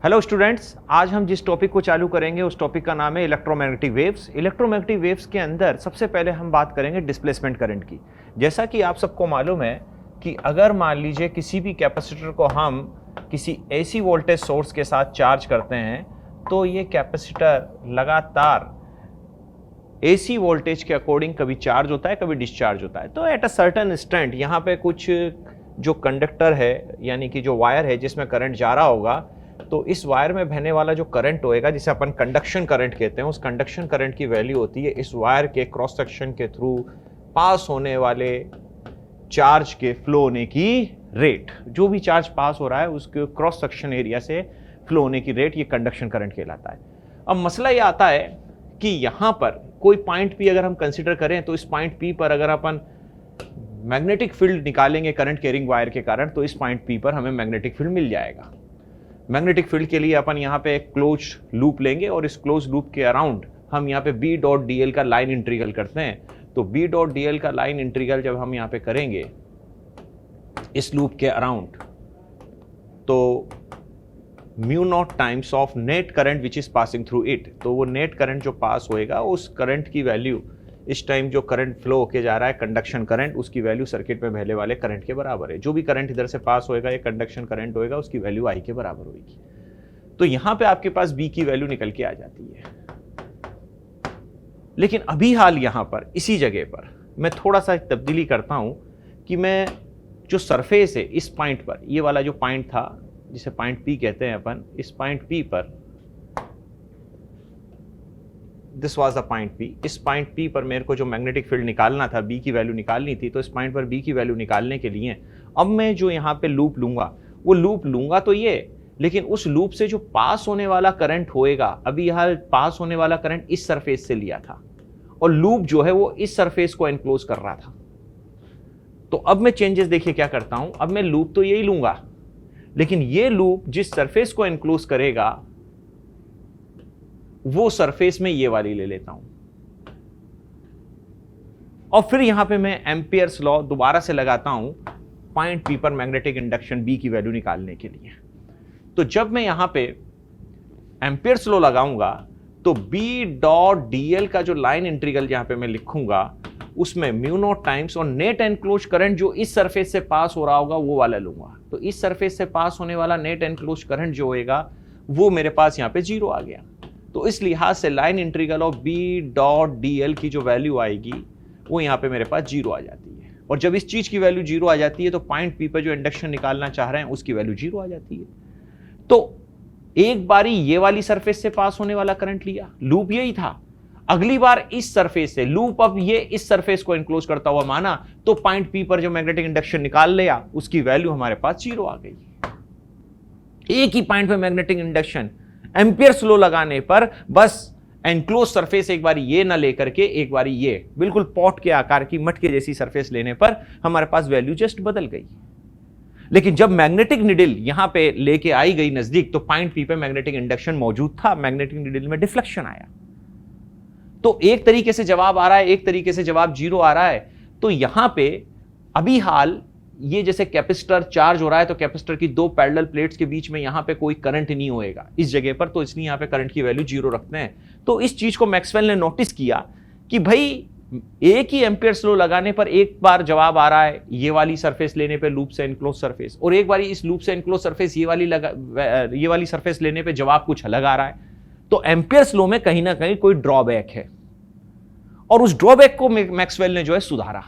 Hello students, आज हम जिस टॉपिक को चालू करेंगे उस टॉपिक का नाम है इलेक्ट्रोमैग्नेटिक वेव्स। इलेक्ट्रोमैग्नेटिक वेव्स के अंदर सबसे पहले हम बात करेंगे डिस्प्लेसमेंट करंट की। जैसा कि आप सबको मालूम है कि अगर मान लीजिए किसी भी कैपेसिटर को हम किसी एसी वोल्टेज सोर्स के साथ चार्ज करते हैं तो ये कैपेसिटर लगातार एसी वोल्टेज के अकॉर्डिंग कभी चार्ज होता है, कभी डिस्चार्ज होता है। तो एट अ सर्टेन इंस्टेंट यहाँ पे कुछ जो कंडक्टर है यानी कि जो वायर है जिसमें करंट जा रहा होगा, तो इस वायर में बहने वाला जो करंट होएगा जिसे अपन कंडक्शन करंट कहते हैं, उस कंडक्शन करंट की वैल्यू होती है इस वायर के क्रॉस सेक्शन के थ्रू पास होने वाले चार्ज के फ्लो होने की रेट। जो भी चार्ज पास हो रहा है उसके क्रॉस सेक्शन एरिया से फ्लो होने की रेट, ये कंडक्शन करंट कहलाता है। अब मसला ये आता है कि यहाँ पर कोई पॉइंट पी अगर हम कंसिडर करें तो इस पॉइंट पी पर अगर अपन मैग्नेटिक फील्ड निकालेंगे करंट कैरिंग वायर के कारण, तो इस पॉइंट पी पर हमें मैग्नेटिक फील्ड मिल जाएगा। मैग्नेटिक फील्ड के लिए अपन यहाँ पे एक क्लोज लूप लेंगे और इस क्लोज लूप के अराउंड हम यहाँ पे बी डॉट डी एल का लाइन इंटीग्रल करते हैं। तो बी डॉट डी एल का लाइन इंटीग्रल जब हम यहाँ पे करेंगे इस लूप के अराउंड, तो mu naught times of net current which is passing through it, तो वो नेट करंट जो पास होएगा उस करंट की वैल्यू इस टाइम जो करंट फ्लो होके जा रहा है कंडक्शन करंट, उसकी वैल्यू सर्किट में बहने वाले करंट के बराबर है। जो भी करंट इधर से पास होएगा ये कंडक्शन करंट होएगा, उसकी वैल्यू आई के बराबर होगी। तो यहां पे आपके पास बी की वैल्यू निकल के आ जाती है। लेकिन अभी हाल यहां पर इसी जगह पर मैं थोड़ा सा तब्दीली करता हूं कि मैं जो सरफेस है इस पॉइंट पर, ये वाला जो पॉइंट था जिसे पॉइंट पी कहते हैं अपन, इस पॉइंट पी पर, this was the point P, इस पॉइंट पी पर मेरे को जो मैग्नेटिक फील्ड निकालना था, बी की वैल्यू निकालनी थी, तो इस पॉइंट पर बी की वैल्यू निकालने के लिए अब मैं जो यहाँ पे लूप लूंगा वो लूप लूंगा तो ये, लेकिन उस लूप से जो पास होने वाला करंट होएगा, अभी यहाँ पास होने वाला करंट इस सरफेस से लिया था और लूप जो है वो इस सरफेस को एनक्लोज कर रहा था। तो अब मैं चेंजेस देखिए क्या करता हूं, अब मैं लूप तो यही लूंगा, लेकिन ये लूप जिस सरफेस को एनक्लोज करेगा वो सरफेस में ये वाली ले लेता हूं और फिर यहां पे मैं एम्पियर्स लॉ दोबारा से लगाता हूं पॉइंट पी पर मैग्नेटिक इंडक्शन बी की वैल्यू निकालने के लिए। तो जब मैं यहां पे एम्पियर्स लॉ लगाऊंगा तो बी डॉट डीएल का जो लाइन इंटीग्रल यहां पे मैं लिखूंगा उसमें म्यू नॉट टाइम्स और नेट एनक्लोज करंट जो इस सरफेस से पास हो रहा होगा वो वाला लूंगा। तो इस सरफेस से पास होने वाला नेट एनक्लोज करंट जो होएगा वो मेरे पास यहां पे जीरो आ गया। तो इस लिहाज से line integral of B dot d l की जो वैल्यू आएगी वो यहाँ पे मेरे पास जीरो आ जाती है। और जब इस चीज की वैल्यू जीरो आ जाती है तो पॉइंट पी पर जो इंडक्शन निकालना चाह रहे हैं उसकी वैल्यू जीरो आ जाती है। तो एक बारी ये वाली सरफेस से पास होने वाला करंट लिया, लूप यही था, अगली बार इस सरफेस से लूप अब ये इस सरफेस को एनक्लोज करता हुआ माना, तो पॉइंट पी पर जो मैग्नेटिक इंडक्शन निकाल लिया उसकी वैल्यू हमारे पास जीरो आ गई। एक ही पॉइंट पे मैग्नेटिक इंडक्शन एम्पियर्स लॉ लगाने पर बस एनक्लोज सरफेस एक बारी ये ना लेकर के एक बारी ये बिल्कुल पॉट के आकार की मटके जैसी सरफेस लेने पर हमारे पास वैल्यू जस्ट बदल गई। लेकिन जब मैग्नेटिक निडल यहां पे लेके आई गई नजदीक तो पॉइंट पी पे मैग्नेटिक इंडक्शन मौजूद था, मैग्नेटिक निडल में डिफ्लेक्शन आया। तो एक तरीके से जवाब आ रहा है, एक तरीके से जवाब जीरो आ रहा है। तो यहां पे अभी हाल ये जैसे कैपेसिटर चार्ज हो रहा है तो कैपेसिटर की दो पैरेलल प्लेट्स के बीच में यहां पे कोई करंट नहीं होएगा इस जगह पर, तो इसलिए यहां पे करंट की वैल्यू जीरो रखते हैं। तो इस चीज को मैक्सवेल ने नोटिस किया कि भाई एक ही एम्पियर्स लॉ लगाने पर एक बार जवाब आ रहा है ये वाली सरफेस लेने पे लूप से एनक्लोज सरफेस, और एक बार इस लूप से एनक्लोज सरफेस ये वाली सरफेस लेने पे जवाब कुछ अलग आ रहा है। तो एम्पियर्स लॉ में कहीं ना कहीं कोई ड्रॉबैक है और उस ड्रॉबैक को मैक्सवेल ने जो है सुधारा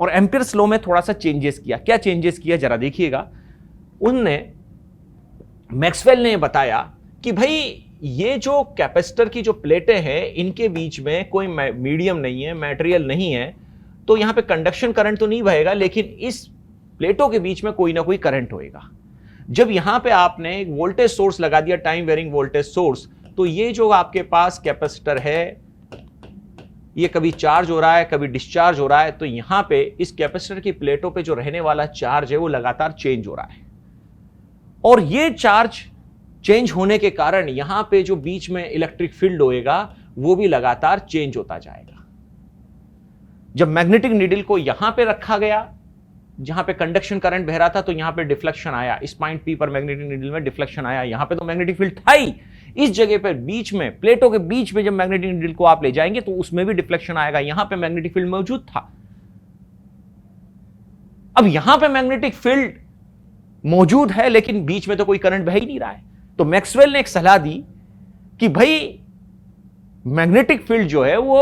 और एम्पियर्स लॉ में थोड़ा सा चेंजेस किया। क्या चेंजेस किया जरा देखिएगा। उनने मैक्सवेल ने बताया कि भाई ये जो कैपेसिटर की जो प्लेटें हैं इनके बीच में कोई मीडियम नहीं है, मटेरियल नहीं है, तो यहां पे कंडक्शन करंट तो नहीं बहेगा, लेकिन इस प्लेटों के बीच में कोई ना कोई करंट होएगा। जब यहां पे आपने एक वोल्टेज सोर्स लगा दिया, टाइम वेरिंग वोल्टेज सोर्स, तो ये जो आपके पास कैपेसिटर है ये कभी चार्ज हो रहा है कभी डिस्चार्ज हो रहा है, तो यहां पे इस कैपेसिटर की प्लेटों पे जो रहने वाला चार्ज है वो लगातार चेंज हो रहा है और ये चार्ज चेंज होने के कारण यहां पे जो बीच में इलेक्ट्रिक फील्ड होएगा वो भी लगातार चेंज होता जाएगा। जब मैग्नेटिक नीडल को यहां पे रखा गया जहां पे कंडक्शन करंट बह रहा था तो यहां पे डिफ्लेक्शन आया, इस पॉइंट पी पर मैग्नेटिक नीडल में डिफ्लेक्शन आया, यहां पे तो मैग्नेटिक फील्ड था ही, इस जगह पर बीच में प्लेटों के बीच में जब मैग्नेटिक नीडल को आप ले जाएंगे तो उसमें भी डिफ्लेक्शन आएगा, यहां पे मैग्नेटिक फील्ड मौजूद था। अब यहां पे मैग्नेटिक फील्ड मौजूद है लेकिन बीच में तो कोई करंट बह ही नहीं रहा है, तो मैक्सवेल ने एक सलाह दी कि भाई मैग्नेटिक फील्ड जो है वो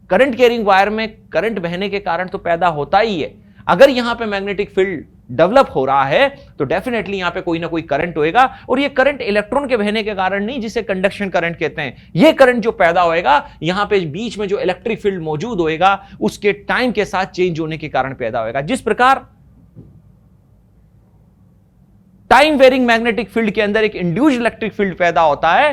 करंट कैरिंग वायर में करंट बहने के कारण तो पैदा होता ही है, अगर यहां पे मैग्नेटिक फील्ड डेवलप हो रहा है तो डेफिनेटली यहां पे कोई ना कोई करंट होएगा, और ये करंट इलेक्ट्रॉन के बहने के कारण नहीं, जिसे कंडक्शन करंट कहते हैं। ये करंट जो पैदा होएगा यहां पे बीच में जो इलेक्ट्रिक फील्ड मौजूद होएगा उसके टाइम के साथ चेंज होने के कारण पैदा होएगा। जिस प्रकार टाइम वेरिंग मैग्नेटिक फील्ड के अंदर एक इंड्यूस्ड इलेक्ट्रिक फील्ड पैदा होता है,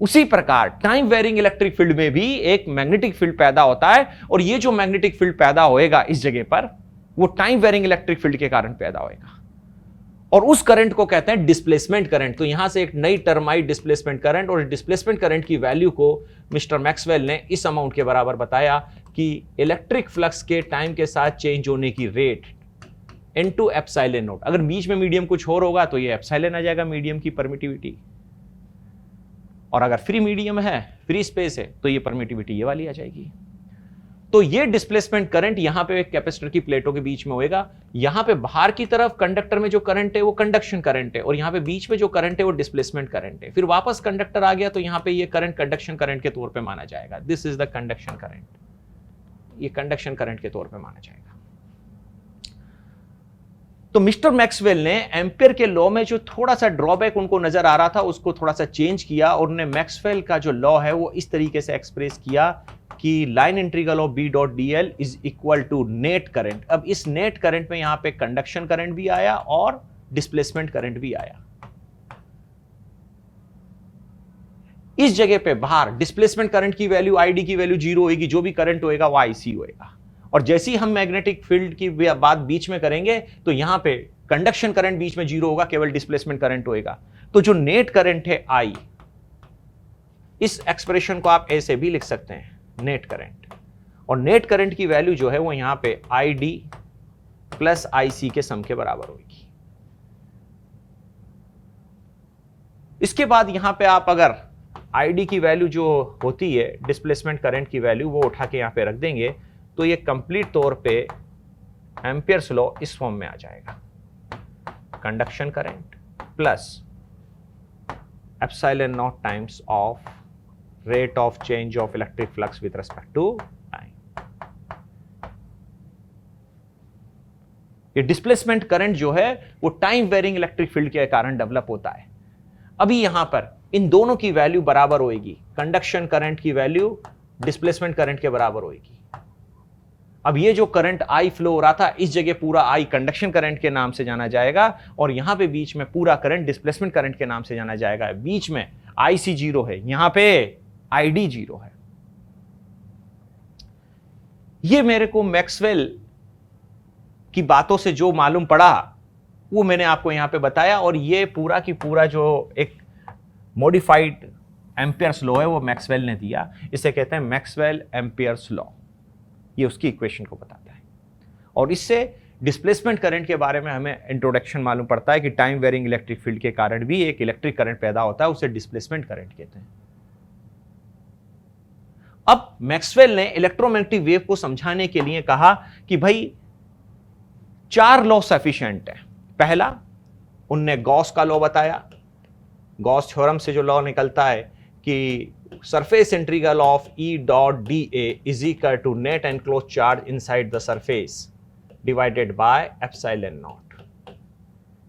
उसी प्रकार टाइम वेरिंग इलेक्ट्रिक फील्ड में भी एक मैग्नेटिक फील्ड पैदा होता है, और ये जो मैग्नेटिक फील्ड पैदा होएगा इस जगह पर वो टाइम वेरिंग इलेक्ट्रिक फील्ड के कारण पैदा होएगा, और उस करंट को कहते हैं डिस्प्लेसमेंट करंट। तो यहां से एक नई टर्म आई डिस्प्लेसमेंट करंट, और डिस्प्लेसमेंट करंट की वैल्यू को मिस्टर मैक्सवेल ने इस अमाउंट के बराबर बताया कि इलेक्ट्रिक फ्लक्स के टाइम के साथ चेंज होने की रेट इनटू एप्सिलॉन नॉट। अगर बीच में मीडियम कुछ और होगा तो ये एप्सिलॉन आ जाएगा, मीडियम की परमिटिविटी, और अगर फ्री मीडियम है, फ्री स्पेस है, तो ये परमिटिविटी ये वाली आ जाएगी। तो ये डिस्प्लेसमेंट करंट यहां पे एक कैपेसिटर की प्लेटों के बीच में होएगा, यहां पे बाहर की तरफ कंडक्टर में जो करंट है वो कंडक्शन करंट है, और यहां पे बीच में जो करंट है वो डिस्प्लेसमेंट करंट है। फिर वापस कंडक्टर आ गया तो यहां पे ये करंट कंडक्शन करंट के तौर पे माना जाएगा। This is the conduction current, ये कंडक्शन करंट के तौर पे माना जाएगा। तो मिस्टर मैक्सवेल ने एम्पियर के लॉ में जो थोड़ा सा ड्रॉबैक उनको नजर आ रहा था उसको थोड़ा सा चेंज किया, और उन्होंने मैक्सवेल का जो लॉ है वो इस तरीके से एक्सप्रेस किया कि line integral of B dot d l is equal to net current. अब इस नेट करंट में यहां पे कंडक्शन करंट भी आया और डिस्प्लेसमेंट करंट भी आया। इस जगह पे बाहर डिस्प्लेसमेंट करंट की वैल्यू आईडी की वैल्यू 0 होगी, जो भी करंट होएगा वो आईसी होएगा, और जैसे ही हम मैग्नेटिक फील्ड की बात बीच में करेंगे तो यहां पे कंडक्शन करंट बीच में 0 होगा, केवल डिस्प्लेसमेंट करंट होएगा। तो जो नेट करंट है आई, इस एक्सप्रेशन को आप ऐसे भी लिख सकते हैं नेट करंट, और नेट करंट की वैल्यू जो है वो यहां पे आईडी प्लस आईसी के सम के बराबर होगी। इसके बाद यहां पे आप अगर आईडी की वैल्यू जो होती है डिस्प्लेसमेंट करंट की वैल्यू वो उठा के यहां पे रख देंगे तो ये कंप्लीट तौर पे एम्पियर्स लॉ इस फॉर्म में आ जाएगा, conduction current plus epsilon naught times of rate of change of electric flux with respect to time. ये डिस्प्लेसमेंट करंट जो है वो टाइम वेरिंग इलेक्ट्रिक फील्ड के कारण डेवलप होता है। अभी यहां पर इन दोनों की वैल्यू बराबर होगी, कंडक्शन करंट की वैल्यू डिस्प्लेसमेंट करंट के बराबर होगी। अब ये जो करंट आई फ्लो हो रहा था इस जगह पूरा आई कंडक्शन करंट के नाम से जाना जाएगा, और यहां पे बीच में पूरा करंट डिस्प्लेसमेंट करंट के नाम से जाना जाएगा। बीच में आईसी 0 है, यहां पे आईडी 0 है। ये मेरे को मैक्सवेल की बातों से जो मालूम पड़ा वो मैंने आपको यहां पे बताया, और ये पूरा की पूरा जो एक मॉडिफाइड एम्पियर्स लॉ है वो मैक्सवेल ने दिया। इसे कहते हैं मैक्सवेल एम्पियर्स लॉ, ये उसकी इक्वेशन को बताता है। और इससे डिस्प्लेसमेंट करंट के बारे में हमें इंट्रोडक्शन मालूम पड़ता है कि टाइम वेरिंग इलेक्ट्रिक फील्ड के कारण भी एक इलेक्ट्रिक करंट पैदा होता है, उसे डिस्प्लेसमेंट करंट कहते हैं। अब मैक्सवेल ने इलेक्ट्रोमैग्नेटिक वेव को समझाने के लिए कहा कि भाई 4 लॉ सफिशिएंट है। पहला, उनने गॉस का लॉ बताया, गॉस थ्योरम से जो लॉ निकलता है कि surface integral of E dot d A is equal to net enclose charge inside the surface divided by epsilon naught.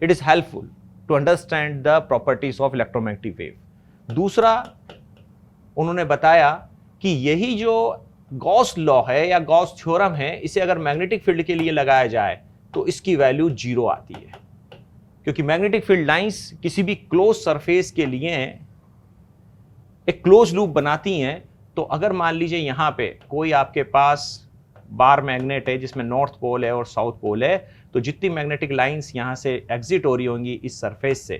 It is helpful to understand the properties of electromagnetic wave. दूसरा, उन्होंने बताया कि यही जो Gauss law है या Gauss theorem है, इसे अगर मैग्नेटिक फील्ड के लिए लगाया जाए तो इसकी वैल्यू 0 आती है, क्योंकि मैग्नेटिक फील्ड लाइंस किसी भी क्लोज सरफेस के लिए एक क्लोज लूप बनाती हैं। तो अगर मान लीजिए यहां पे कोई आपके पास बार मैग्नेट है जिसमें नॉर्थ पोल है और साउथ पोल है, तो जितनी मैग्नेटिक लाइंस यहां से एग्जिट हो रही होंगी इस सरफेस से,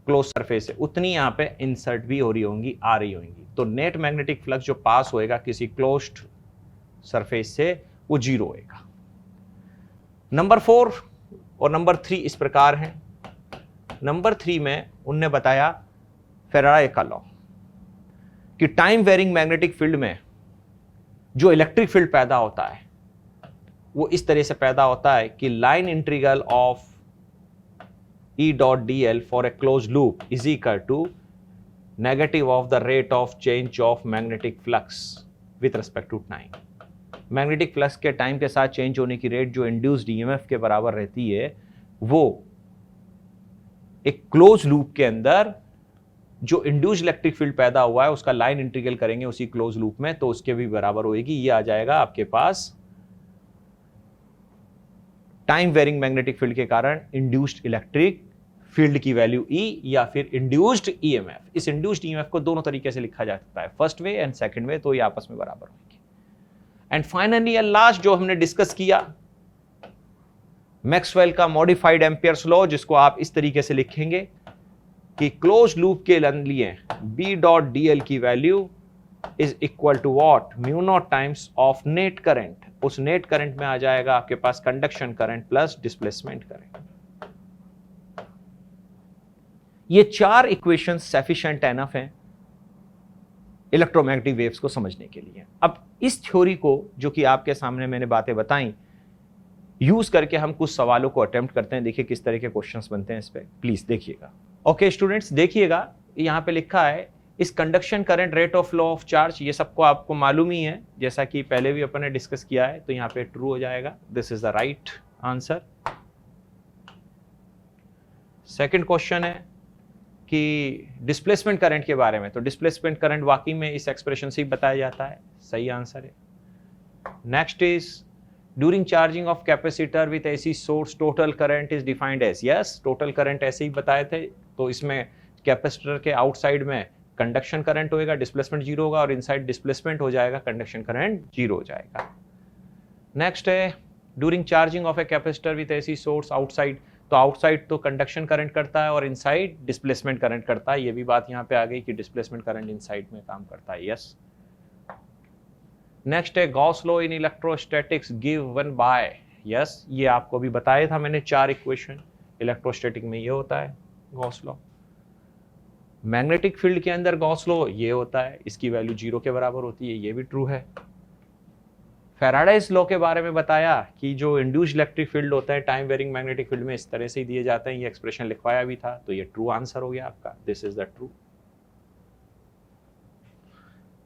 क्लोज सरफेस से, उतनी यहां पे इंसर्ट भी हो रही होंगी, आ रही होंगी। तो नेट मैग्नेटिक फ्लक्स जो पास होएगा किसी क्लोज्ड सरफेस से वो 0 होएगा। नंबर 4 और नंबर 3 इस प्रकार हैं। नंबर 3 में उनने बताया फेराडे का लॉ कि टाइम वेरिंग मैग्नेटिक फील्ड में जो इलेक्ट्रिक फील्ड पैदा होता है वो इस तरह से पैदा होता है कि line integral of E dot dl for a closed loop is equal to negative of the rate of change of magnetic flux with respect to time. Magnetic flux के टाइम के साथ चेंज होने की रेट जो induced EMF के बराबर रहती है, वो एक क्लोज लूप के अंदर जो इंड्यूस्ड इलेक्ट्रिक फील्ड पैदा हुआ है उसका लाइन इंटीग्रल करेंगे उसी क्लोज लूप में तो उसके भी बराबर होएगी। ये आ जाएगा आपके पास टाइम वेरिंग मैग्नेटिक फील्ड के कारण इंड्यूस्ड इलेक्ट्रिक फील्ड की वैल्यू E या फिर इंड्यूस्ड ईएमएफ। इस इंड्यूस्ड ईएमएफ को दोनों तरीके से लिखा जा सकता है, फर्स्ट वे एंड सेकंड वे, तो ये आपस में बराबर होंगे। एंड फाइनली लास्ट जो हमने डिस्कस किया मैक्सवेल का मॉडिफाइड एम्पियर्स लॉ, जिसको आप इस तरीके से लिखेंगे कि क्लोज लूप के लिए B डॉट DL की value is equal to what, mu naught times of net current. उस नेट करंट में आ जाएगा आपके पास conduction current plus displacement current. ये 4 इक्वेशन सफिशिएंट एनफ हैं इलेक्ट्रोमैग्नेटिक वेव्स को समझने के लिए। अब इस थ्योरी को जो कि आपके सामने मैंने बातें बताई यूज करके हम कुछ सवालों को अटेम्प्ट करते हैं। देखिए किस तरह के क्वेश्चंस बनते हैं इस पे, प्लीज देखिएगा। ओके स्टूडेंट्स, देखिएगा यहां पे लिखा है इस conduction current rate of flow of charge, ये सबको आपको मालूम ही है जैसा कि पहले भी अपन ने डिस्कस किया है, तो यहाँ पे ट्रू हो जाएगा। This is the right answer. Second question है कि डिस्प्लेसमेंट करंट के बारे में, तो डिस्प्लेसमेंट करंट वाकई में इस एक्सप्रेशन से ही बताया जाता है, सही आंसर है। Next is during charging of capacitor with AC source total current is defined as, yes total current ऐसे ही बताए थे, तो इसमें कैपेसिटर के आउटसाइड में कंडक्शन करंट होएगा, डिस्प्लेसमेंट जीरो होगा, और इनसाइड डिस्प्लेसमेंट हो जाएगा, कंडक्शन करंट जीरो हो जाएगा। नेक्स्ट है during charging of a capacitor with AC source outside, तो आउटसाइड तो कंडक्शन करंट करता है और इनसाइड डिस्प्लेसमेंट करंट करता है। ये भी बात यहाँ पे आ गई कि डिस्प्लेसमेंट करंट इनसाइड में काम करता है, यस। नेक्स्ट है Gauss law in electrostatics give one by, yes ये आपको भी बताया था मैंने 4 इक्वेशन, इलेक्ट्रोस्टैटिक में ये होता है गॉस लॉ। मैग्नेटिक फील्ड के अंदर गॉस लॉ ये होता है, इसकी वैल्यू 0 के बराबर होती है, ये भी ट्रू है। फैराडेज लॉ के बारे में बताया कि जो इंड्यूस्ड इलेक्ट्रिक फील्ड होता है टाइम वेरिंग मैग्नेटिक फील्ड में इस तरह से ही दिए जाते हैं, ये एक्सप्रेशन लिखवाया भी था, तो ये ट्रू आंसर हो गया आपका, this is the true.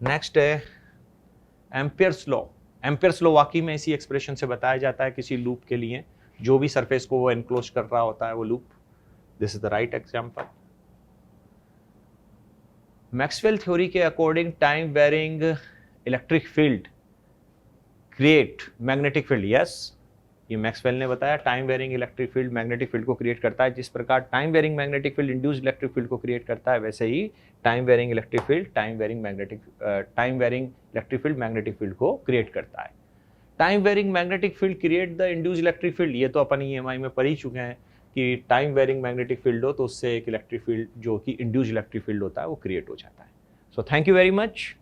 Next है एम्पियर्स लॉ। एम्पियर्स लॉ वाकई में इसी एक्सप्रेशन से बताया जाता है किसी लूप के लिए, जो भी सरफेस को वो एनक्लोज कर रहा होता है वो loop, this is the right example. Maxwell theory के according time varying electric field create magnetic field, yes ये मैक्सवेल ने बताया time varying electric field magnetic field को क्रिएट करता है। जिस प्रकार time varying magnetic field induced electric field को क्रिएट करता है, वैसे ही time varying electric field time varying electric field magnetic field को क्रिएट करता है। Time varying magnetic field create the induced electric field, ये तो अपन EMI में पढ़ ही चुके हैं कि टाइम वेरिंग मैग्नेटिक फील्ड हो तो उससे एक इलेक्ट्रिक फील्ड जो कि इंड्यूस्ड इलेक्ट्रिक फील्ड होता है वो क्रिएट हो जाता है। So thank you very much.